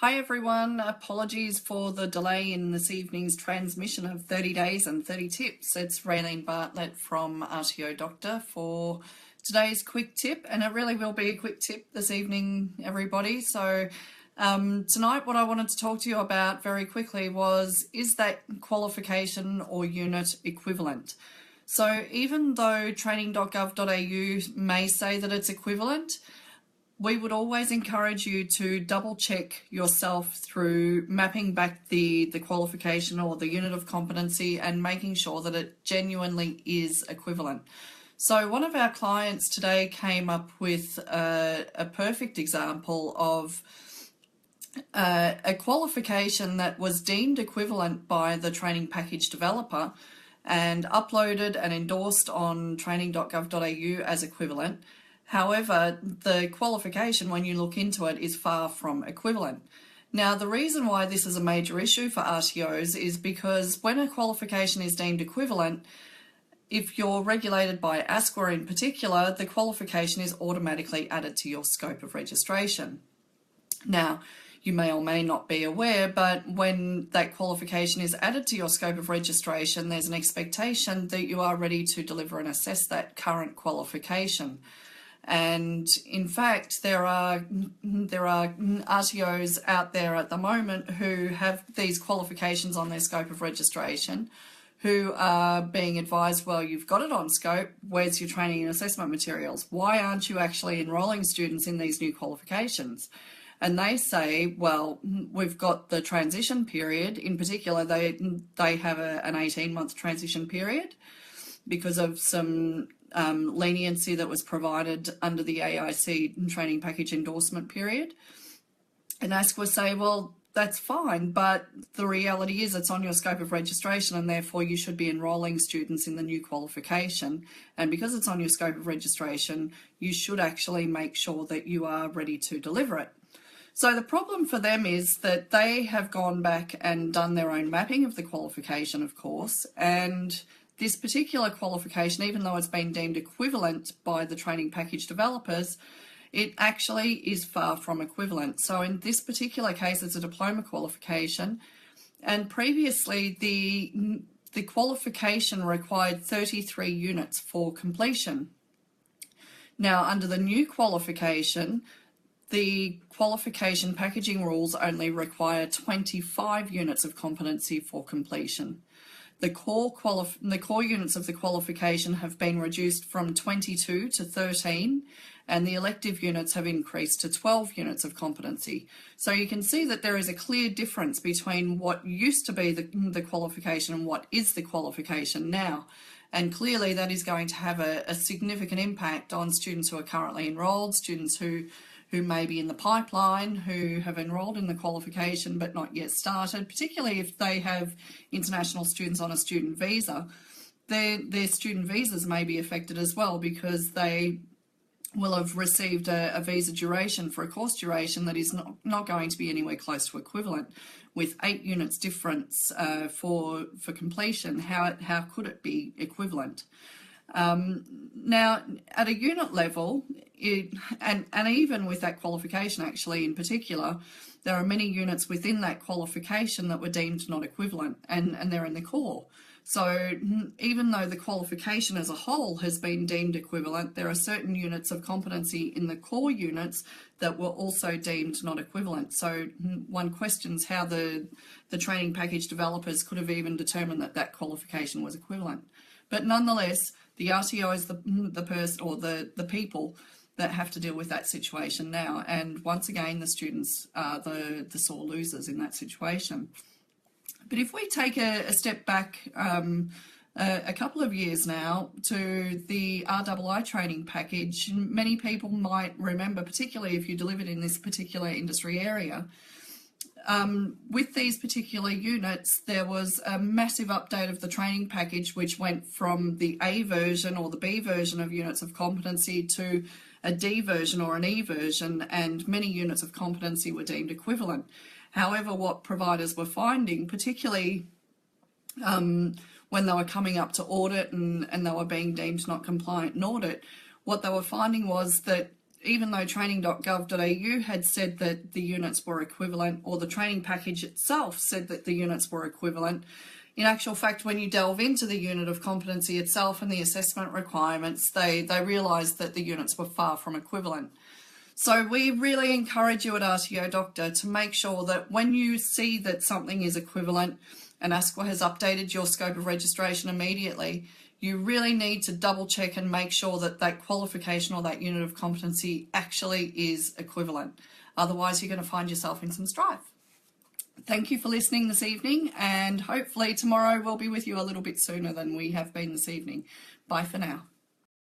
Hi everyone, apologies for the delay in this evening's transmission of 30 Days and 30 Tips. It's Raylene Bartlett from RTO Doctor for today's quick tip, and it really will be a quick tip this evening, everybody. So tonight what I wanted to talk to you about very quickly was, is that qualification or unit equivalent? So even though training.gov.au may say that it's equivalent, we would always encourage you to double check yourself through mapping back the qualification or the unit of competency and making sure that it genuinely is equivalent. So one of our clients today came up with a perfect example of a qualification that was deemed equivalent by the training package developer and uploaded and endorsed on training.gov.au as equivalent. However, the qualification, when you look into it, is far from equivalent. Now, the reason why this is a major issue for RTOs is because when a qualification is deemed equivalent, if you're regulated by ASQA in particular, the qualification is automatically added to your scope of registration. Now, you may or may not be aware, but when that qualification is added to your scope of registration, there's an expectation that you are ready to deliver and assess that current qualification. And in fact, there are RTOs out there at the moment who have these qualifications on their scope of registration, who are being advised, well, you've got it on scope, where's your training and assessment materials? Why aren't you actually enrolling students in these new qualifications? And they say, well, we've got the transition period. In particular, they have an 18-month transition period because of some leniency that was provided under the AIC training package endorsement period. And ASQA say, well, that's fine, but the reality is it's on your scope of registration and therefore you should be enrolling students in the new qualification. And because it's on your scope of registration, you should actually make sure that you are ready to deliver it. So the problem for them is that they have gone back and done their own mapping of the qualification, of course, and this particular qualification, even though it's been deemed equivalent by the training package developers, it actually is far from equivalent. So in this particular case, it's a diploma qualification, and previously the qualification required 33 units for completion. Now, under the new qualification, the qualification packaging rules only require 25 units of competency for completion. The core units of the qualification have been reduced from 22 to 13, and the elective units have increased to 12 units of competency. So you can see that there is a clear difference between what used to be the qualification and what is the qualification now. And clearly that is going to have a significant impact on students who are currently enrolled, students who may be in the pipeline, who have enrolled in the qualification but not yet started, particularly if they have international students on a student visa. Their student visas may be affected as well because they will have received a visa duration for a course duration that is not going to be anywhere close to equivalent. With 8 units difference for completion, how could it be equivalent? Now, at a unit level, and even with that qualification actually in particular, there are many units within that qualification that were deemed not equivalent, and they're in the core. So even though the qualification as a whole has been deemed equivalent, there are certain units of competency in the core units that were also deemed not equivalent. So one questions how the training package developers could have even determined that that qualification was equivalent. But nonetheless, the RTO is the person or the people that have to deal with that situation now. And once again, the students are the sore losers in that situation. But if we take a step back a couple of years now to the RII training package, many people might remember, particularly if you delivered in this particular industry area, with these particular units, there was a massive update of the training package, which went from the A version or the B version of units of competency to a D version or an E version, and many units of competency were deemed equivalent. However, what providers were finding, particularly when they were coming up to audit and they were being deemed not compliant in audit, what they were finding was that even though training.gov.au had said that the units were equivalent, or the training package itself said that the units were equivalent, in actual fact, when you delve into the unit of competency itself and the assessment requirements, they realised that the units were far from equivalent. So we really encourage you at RTO Doctor to make sure that when you see that something is equivalent and ASQA has updated your scope of registration immediately, you really need to double check and make sure that that qualification or that unit of competency actually is equivalent. Otherwise, you're going to find yourself in some strife. Thank you for listening this evening, and hopefully tomorrow we'll be with you a little bit sooner than we have been this evening. Bye for now.